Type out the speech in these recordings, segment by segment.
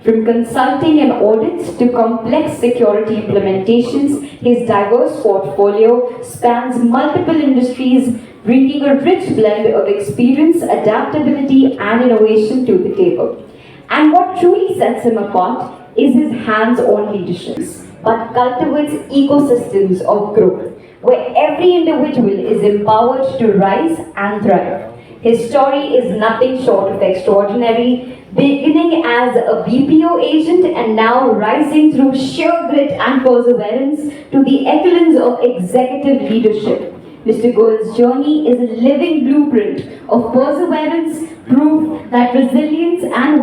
From consulting and audits to complex security implementations, his diverse portfolio spans multiple industries, bringing a rich blend of experience, adaptability, and innovation to the table. And what truly sets him apart is his hands-on leadership, but cultivates ecosystems of growth, where every individual is empowered to rise and thrive. His story is nothing short of extraordinary, beginning as a BPO agent and now rising through sheer grit and perseverance to the excellence of executive leadership. Mr. Goel's journey is a living blueprint of perseverance, proof that with resilience and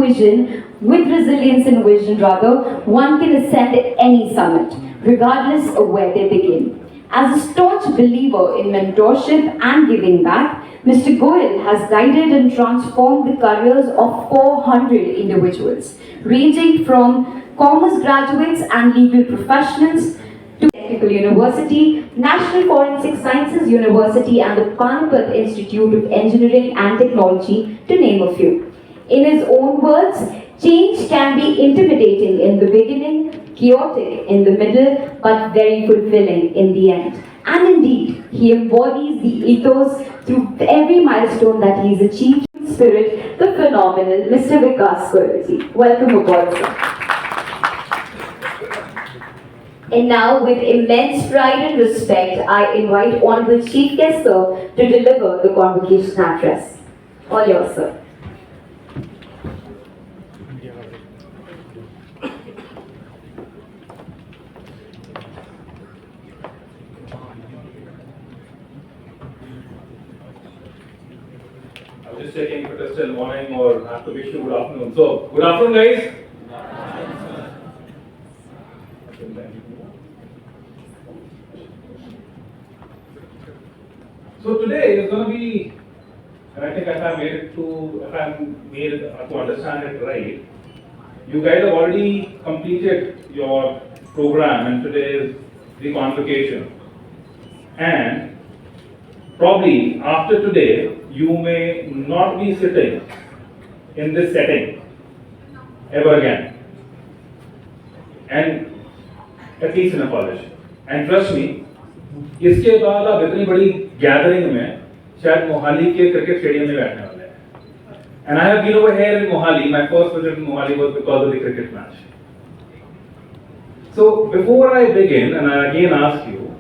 vision rather, one can ascend any summit, regardless of where they begin. As a staunch believer in mentorship and giving back, Mr. Goel has guided and transformed the careers of 400 individuals, ranging from commerce graduates and legal professionals to Technical University, National Forensic Sciences University, and the Panipat Institute of Engineering and Technology, to name a few. In his own words, change can be intimidating in the beginning, chaotic in the middle, but very fulfilling in the end. And indeed, he embodies the ethos through every milestone that he's achieved. In spirit, the phenomenal Mr. Vikas Goel. Welcome aboard, sir. And now, with immense pride and respect, I invite Honorable Chief Guest Sir to deliver the convocation address. All yours, sir. I was just checking if it is still morning or have to wish you good afternoon. So, good afternoon, guys. So today is going to be, and I think if I made it to understand it right, you guys have already completed your program, and today is the convocation. And probably after today, you may not be sitting in this setting ever again, and at least in a college. And trust me, इसके बाद आप इतनी बड़ी gathering में शायद मोहाली के cricket stadium में बैठने वाले हैं. And I have been over here in Mohali. My first visit in Mohali was because of the cricket match. So before I begin, and I again ask you,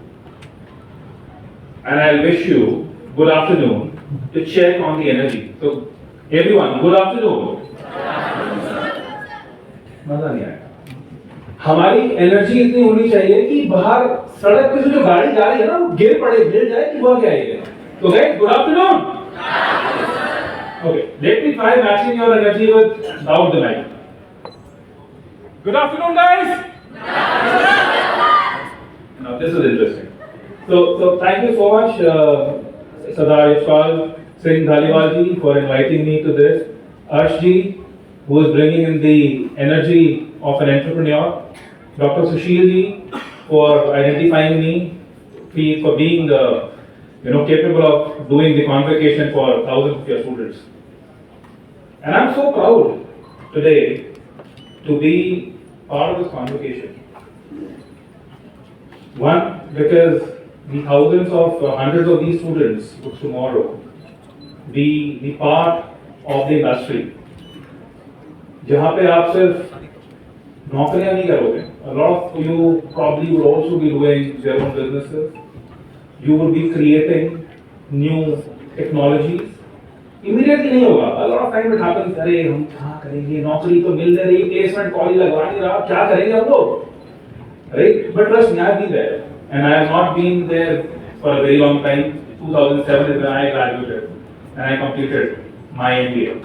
and I'll wish you good afternoon, to check on the energy. So everyone, good afternoon. मजा नहीं आएगा. हमारी energy इतनी होनी चाहिए कि बाहर सड़क पे से जो गाड़ी जा रही है ना वो गिर जाए कि वह क्या है. तो guys, good afternoon. Okay, let me try matching your energy without the mic. Good afternoon, guys. Now this is interesting. So thank you so much, Sardar Yashpal Singh Dhaliwal ji, for inviting me to this. Arsh ji, who is bringing in the energy of an entrepreneur. Dr. Sushil ji, for identifying me, for being capable of doing the convocation for thousands of your students. And I'm so proud today to be part of this convocation. One, because the thousands of hundreds of these students would tomorrow be the part of the industry. जहाँ पे आप सिर्फ नौकरियां नहीं करोगे. A lot of you probably would also be doing their own businesses. You would be creating new technologies. Immediately नहीं होगा. A lot of time it happens. अरे हम क्या करेंगे? नौकरी तो मिल नहीं रही, placement कॉलेज लगवा नहीं रहा, क्या करेंगे हम लोग? Right? But trust me, I've been there, and I have not been there for a very long time. 2007 is when I graduated, and I completed my MBA.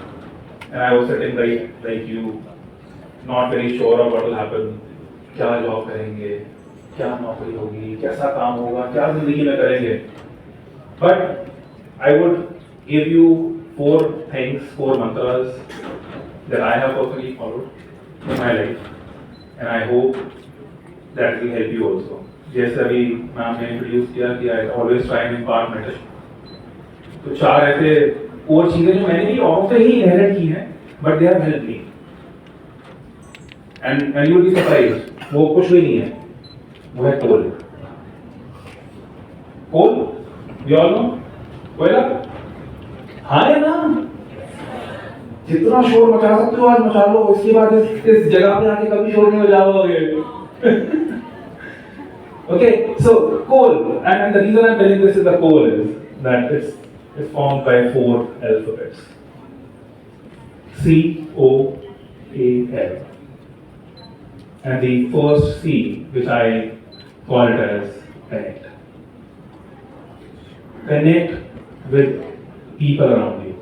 And I was sitting like you, not very sure of what will happen. क्या job करेंगे, क्या नौकरी होगी, कैसा काम होगा, क्या जिंदगी में करेंगे. But I would give you 4 things, 4 mantras that I have personally followed in my life, and I hope that will help you also. जैसे अभी मैम ने इंट्रोड्यूस किया कि I always try and impart mentorship. तो 4 ऐसे और चीजें जो मैंने भी औरों से ही इनहेरिट की हैं, but they have helped me. and you will be surprised, वो कुछ भी नहीं है, वो है coal. Coal, you all know? कोयला? हाँ है ना? जितना शोर मचा सकते हो आज मचा लो, इसके बाद इस जगह पे आके कभी शोर नहीं मचाओगे. Okay, so coal, and the reason I'm telling this is the coal is that it's formed by 4 alphabets. C-O-A-L. And the first C, which I call it as connect. Connect with people around you.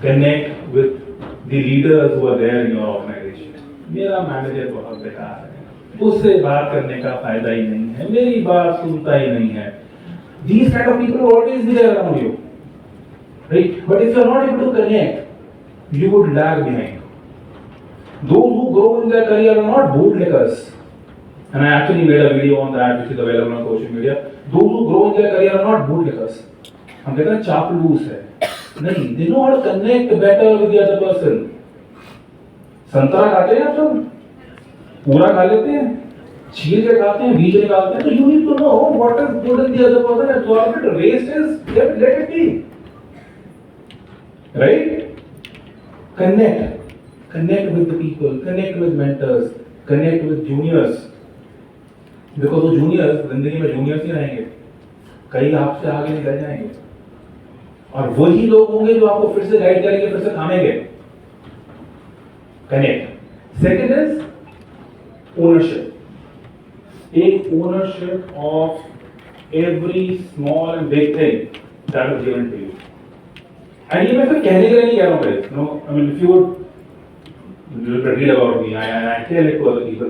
Connect with the leaders who are there in your organization. मेरा manager बहुत बेकार है, उससे बात करने का फायदा ही नहीं है, मेरी बात सुनता ही नहीं है. These kind of people will always be there around you, right? But if you are not able to connect, you would lag behind. Those who grow in their career are not bootlickers, and I actually made a video on that, which is available on social media. Those who grow in their career are not bootlickers. हम कहते हैं चापलूस है, नहीं. They know how to connect better with the other person. संतरा खाते हैं आप सब, पूरा खा लेते हैं, छील के खाते हैं, बीज निकालते हैं. तो you need to know what is good in the other person and absorb it. Waste is let it be, right? Connect with the people, connect with mentors, connect with juniors. Because वो juniors जिंदगी में juniors ही रहेंगे, कई आपसे आगे निकल जाएंगे, और वही लोग होंगे जो आपको फिर से गाइड करेंगे, फिर से थामेंगे. Connect. Second is ownership. Take ownership of every small and big thing that is given to you. And ये मैं सिर्फ कहने के लिए नहीं कह रहा हूँ भाई. No, I mean if you would read about me, I tell it to other people.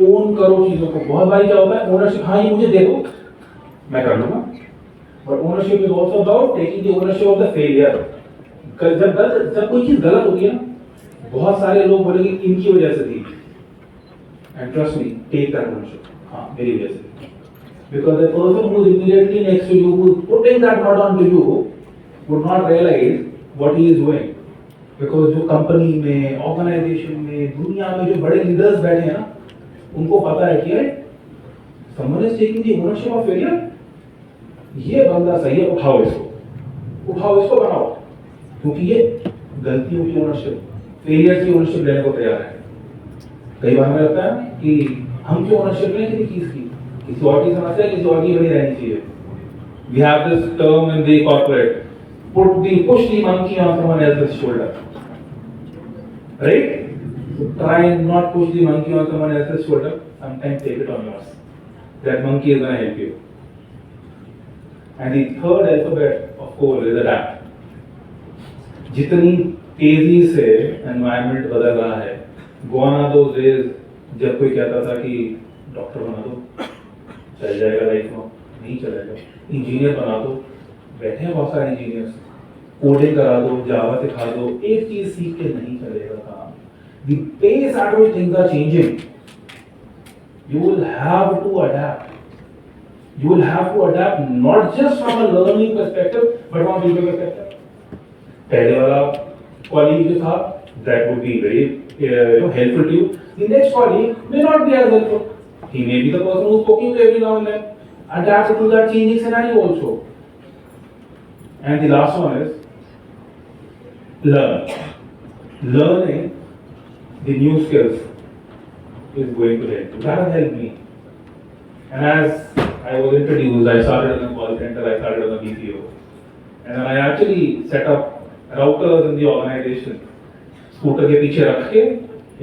Own करो चीजों को. बहुत बारी क्या होता है, ownership, हाँ ये मुझे दे दो, मैं कर लूँगा. But ownership is also about taking the ownership of the failure. जब कोई चीज गलत होती है ना, बहुत सारे लोग बोलेंगे इनकी वजह से थी. And trust me, take that ownership. हाँ, मेरी वजह से. Because the person who is immediately next to you, who is putting that burden onto you, would not realize what he is doing. Because जो कंपनी में, organisation में, दुनिया में जो बड़े लीडर्स बैठे हैं ना, उनको पता है कि someone is taking the ownership of failure. ये बंदा सही है, उठाओ इसको बनाओ, क्योंकि ये गलतियों की ओनरशिप, फेलियर की ओनरशिप लेने को तैयार है. कई बार हमें लगता है कि हम क्यों ओनरशिप लें किसी चीज की, किसी और की समस्या किसी और की बनी रहनी चाहिए. We have this term in the corporate, push the monkey on someone else's shoulder, right? So try and not push the monkey on someone else's shoulder. Sometimes take it on yours. That monkey is going to help you. And the third alphabet of coal is adapt. जितनी तेजी से environment बदल रहा है, gone are those days जब कोई कहता था कि डॉक्टर बना दो, चल जाएगा लाइफ में, नहीं चलेगा. इंजीनियर बना दो, बैठे हैं बहुत सारे इंजीनियर्स, कोडिंग करा दो, जावा सिखा दो, एक चीज सीख के नहीं चलेगा काम. The pace at which things are changing, you will have to adapt. You will have to adapt not just from a learning perspective, but from a business perspective. पहले वाला colleague जो था, that would be very helpful to you. The next colleague may not be as helpful. He may be the person who's poking you every now and then. Adapt to that changing scenario also. And the last one is learn. Learning the new skills is going to help you. That has helped me. And as I was introduced, I started in a call center, I started as a BPO. And then I actually set up routers in the organization. Scooter के पीछे रख के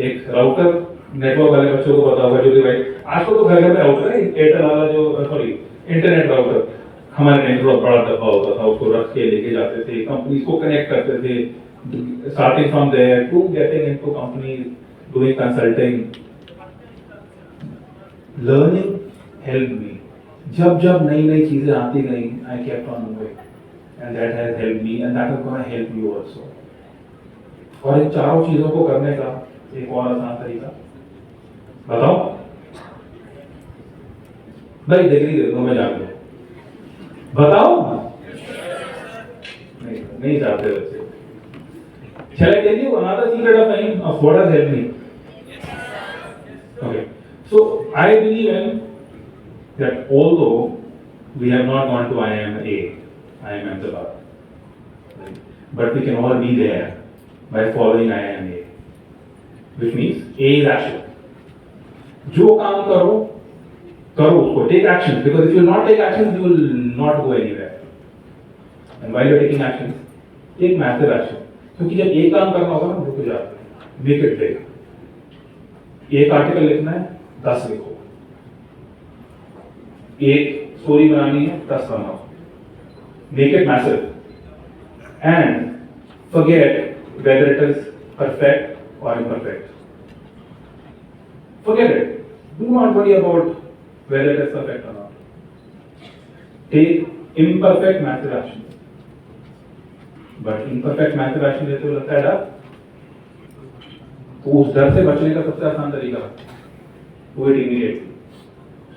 एक router, network वाले बच्चों को पता होगा जो कि भाई आजकल तो घर घर में राउटर है, एयरटेल वाला जो सॉरी इंटरनेट राउटर, हमारे नेटवर्क बड़ा डब्बा होता था, उसको रख के लेके जाते थे, कंपनीज को कनेक्ट करते थे, starting from there to getting into companies, doing consulting. Learning help me. जब नई चीजें आती गई, I kept on moving. And that has helped me, and that is going to help you also. और इन चारों चीजों को करने का एक और आसान तरीका बताओ भाई. डिग्री दे दो, मैं जान लूं, बताओ. नहीं चाहते बच्चे. Shall I tell you another secret of mine of what has helped me? So I believe in that although we have not gone to IIMA, IIM Ahmedabad, right? But we can all be there by following IIMA, which means A is action. जो काम करो करो उसको, take action, because if you will not take action you will not go anywhere. And while you are taking action, take massive action. क्योंकि जब एक काम करना होगा ना रुक जाते हैं, make it big. एक आर्टिकल लिखना है 10 लिखो, एक स्टोरी बनानी है 10 बनाओ, make it massive and forget whether it is perfect or imperfect. Forget it. Do not worry about whether it is perfect or not. Take imperfect massive action. But imperfect massive action लेते हो लगता है डर, तो उस डर से बचने का सबसे आसान तरीका do it immediately.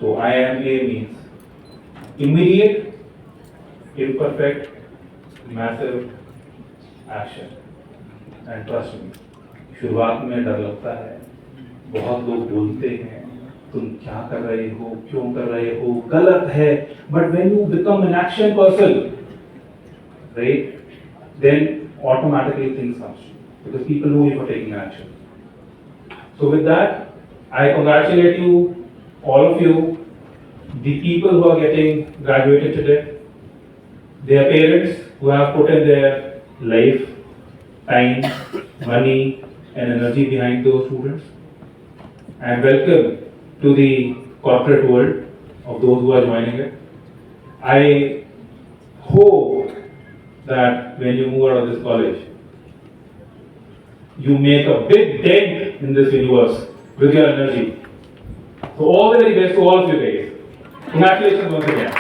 So IIMA means immediate, imperfect, massive action. And trust me, शुरुआत में डर लगता है, बहुत लोग बोलते हैं तुम क्या कर रहे हो, क्यों कर रहे हो, गलत है, but when you become an action person, right, then automatically things come because people know you for taking action. So with that, I congratulate you, all of you, the people who are getting graduated today, their parents who have put in their life, time, money and energy behind those students, and welcome to the corporate world of those who are joining it. I hope that when you move out of this college, you make a big dent in this universe with your energy. So all the very best to all of you guys. Congratulations once again.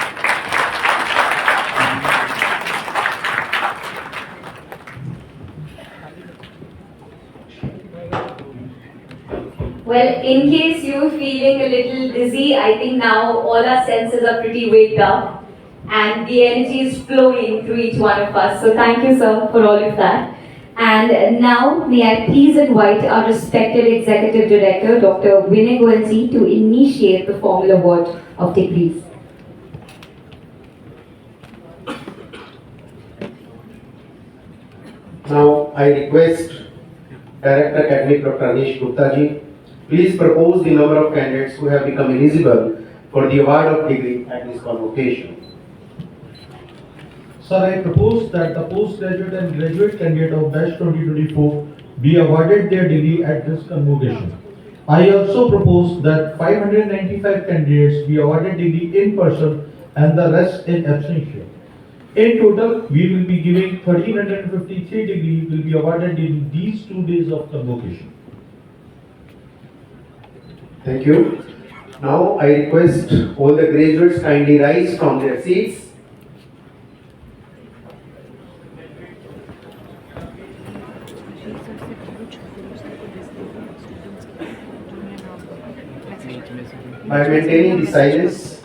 Well, in case you're feeling a little dizzy, I think now all our senses are pretty waked up and the energy is flowing through each one of us. So thank you, sir, for all of that. And now, may I please invite our respected Executive Director, Dr. Vinay Goyal ji, to initiate the formal award of degrees. Now, I request Director Academic Dr. Anish Gupta ji, please propose the number of candidates who have become eligible for the award of degree at this convocation. Sir, I propose that the postgraduate and graduate candidate of batch 2024 be awarded their degree at this convocation. I also propose that 595 candidates be awarded degree in person and the rest in absentia. In total, we will be giving 1353 degrees will be awarded in these 2 days of convocation. Thank you. Now, I request all the graduates kindly rise from their seats. By maintaining the silence,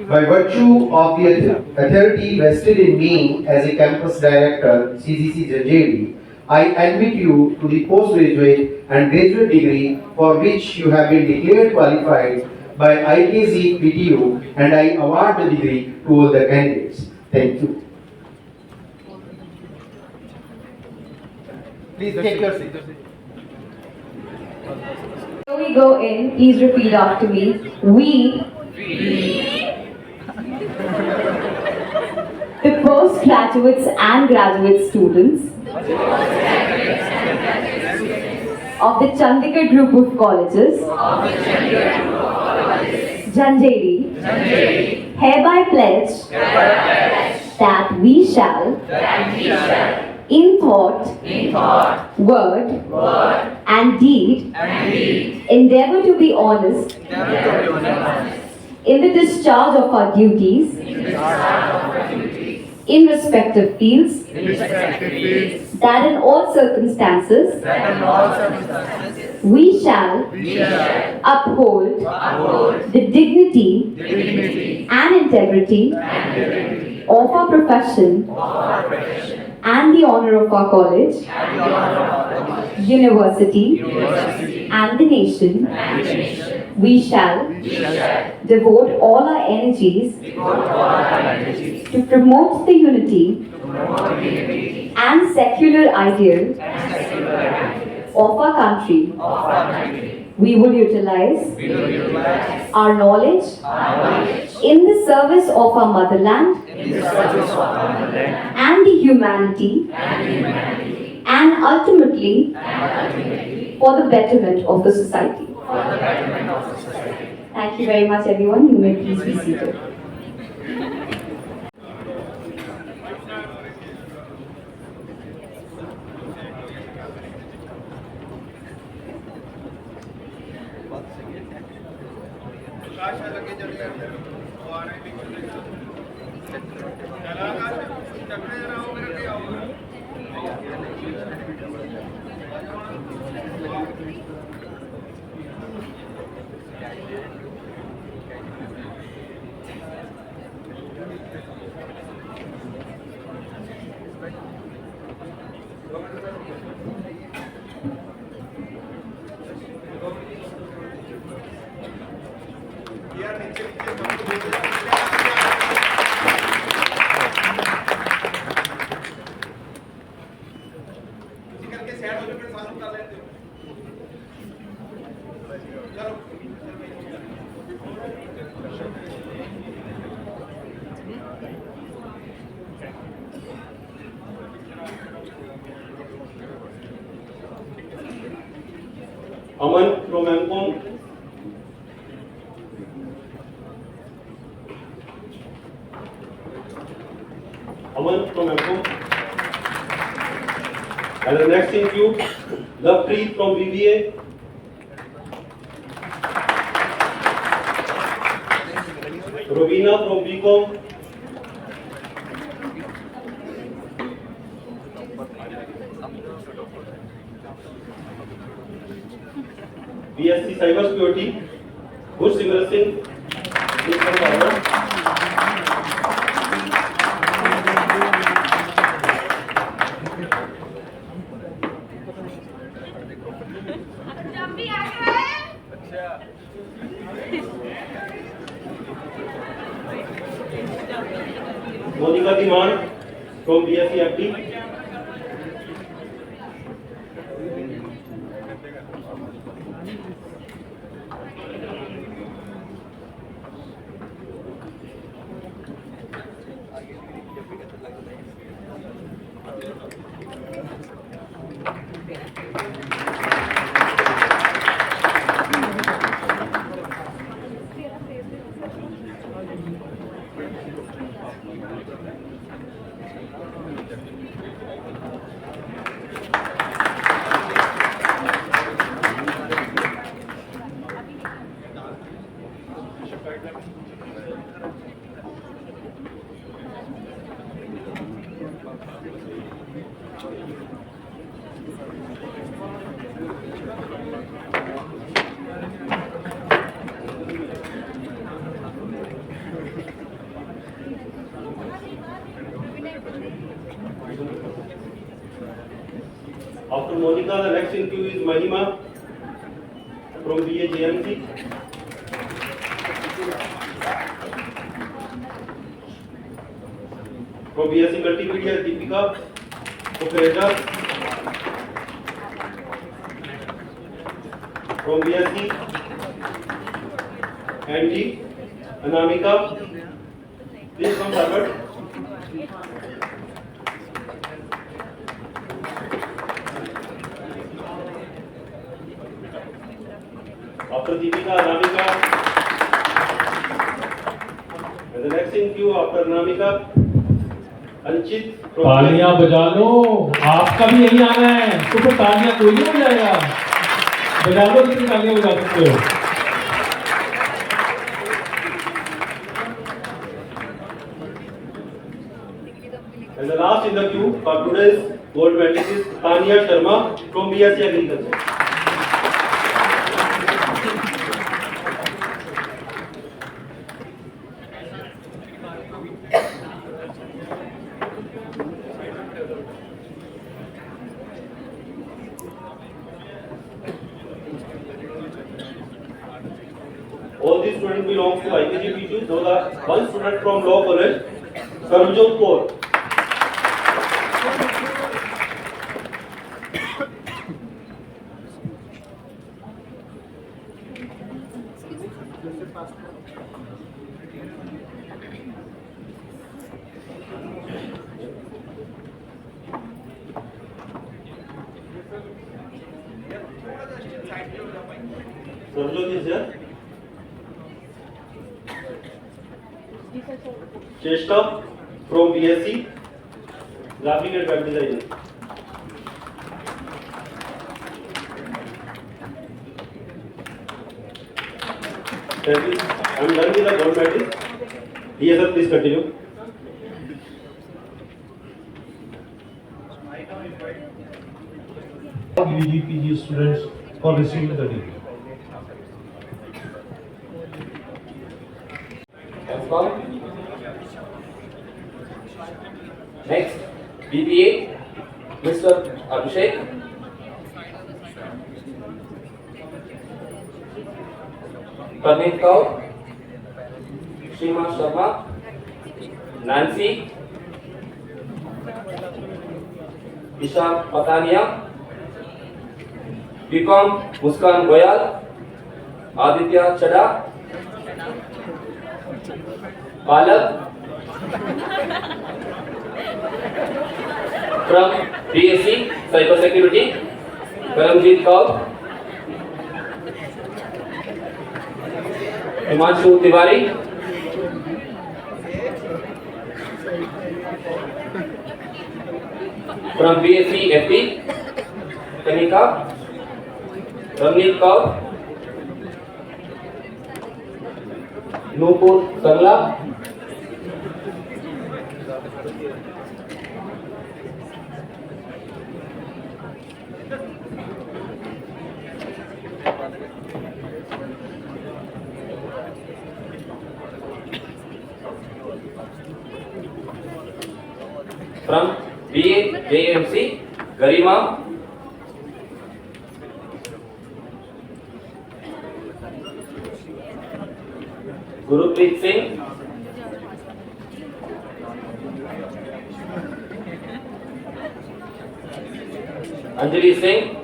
by virtue of the authority vested in me as a campus director, CGC Janjeri, I admit you to the postgraduate and graduate degree for which you have been declared qualified by IKZ PTU, and I award the degree to all the candidates. Thank you. Please take your seat. Before we go in, please repeat after me. We, the postgraduates and graduate students of the Chandigarh Group of Colleges, Janjeri, hereby pledge that we shall, in thought, word, and deed, endeavor to be honest in the discharge of our duties in respective fields, that in all circumstances we shall uphold the dignity and integrity of our profession and the honor of our college, university, and the nation, we shall devote all our energies to promote the unity and secular ideal of our country. We will utilize our knowledge in the service of our motherland and the humanity, and ultimately for the betterment of the society. Thank you very much, everyone. You may please be seated. Aman from MCOM. Aman from MCOM. And the next in queue, Lovepreet from BBA. Rovina from BCom. BSc Cyber Security, Gursimran Singh, please come forward. Monica Diman from BSc FD. After Monica, the next in queue is Mahima from BA JMC. From BSc Multimedia, Deepika Kukreja. From BSc NG, Anamika. Please come forward. After Deepika, Anamika, and the next in queue after Anamika, Anchit. तालियां बजा लो, आपका भी यही आना है, तो फिर तालियां कोई नहीं बजाएगा, बजा लो कितनी तालियां बजा सकते हो। And the last in the queue for today's gold medalist is Tanya Sharma from BSc Agriculture. student belongs to IKG PG. Those are one student from Law College, Sarvjot Kaur. Sarvjot is here. Cheshta from BSc, Graphic and Web Design. That is, I am done with the gold medal. Yes, sir, please continue. UGPG students for receiving the degree. Next, BBA, Mr. Abhishek. Parneet Kaur, Shima Sharma, Nancy, Isha Patania, BCom Muskan Goyal, Aditya Chada, Palak from BSc Cybersecurity, Karamjit Kaur, Himanshu Tiwari, from BSc FP, Kanika, Ramneet Kaur, Nupur Sarla, from BA JMC, Garima, Gurupreet Singh, Anjali Singh,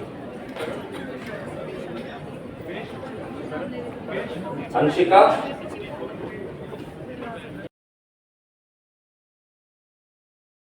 Anshika,